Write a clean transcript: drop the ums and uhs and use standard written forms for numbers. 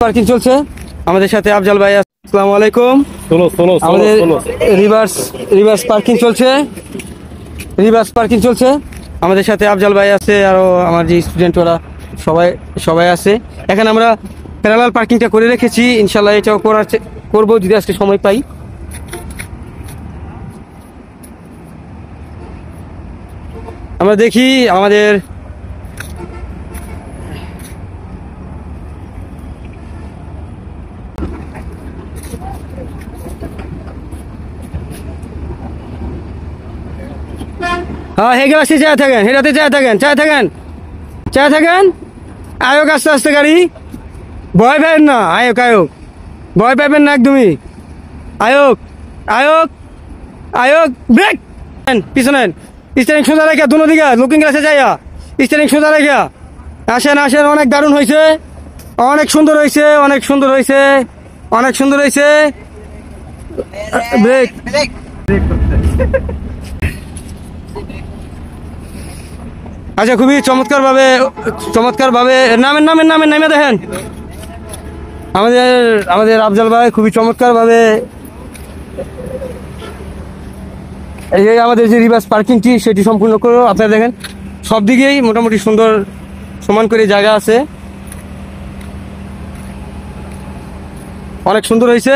Parking চলছে আমাদের সাথে আফজাল ভাই। আসসালামু আলাইকুম। আমাদের রিভার্স পার্কিং চলছে আমাদের সাথে আফজাল ভাই আছে, আরো আমার যে স্টুডেন্ট ওরা সবাই আছে। এখানে আমরা প্যারালাল পার্কিংটা করে রেখেছি, ইনশাল্লাহ এটাও করবো যদি আজকে সময় পাই। আমরা দেখি আমাদের হ্যাঁ হেগে চায় থাকেন, হেরাতে চায় থাকেন। আয়োগ আস্তে আস্তে গাড়ি, ভয় পাবেন না। আয়োগ ভয় পাবেন না একদমই। আয়োগ ব্রেক, পিছনে স্টিয়ারিং সোজা রেখা, দুনো দিকে লুকিং গ্লাসে যাইয়া স্টিয়ারিং সোজা রেখা আসেন। অনেক দারুণ হয়েছে, অনেক সুন্দর হয়েছে। ব্রেক আচ্ছা, খুবই চমৎকার ভাবে নামেন নামে দেখেন আমাদের আফজাল ভাই খুবই চমৎকার ভাবে এই যে আমাদের যে রিভার্স পার্কিংটি সেটি সম্পূর্ণ করো। আপনারা দেখেন সব দিকেই মোটামুটি সুন্দর সমান করে জায়গা আছে, অনেক সুন্দর হয়েছে।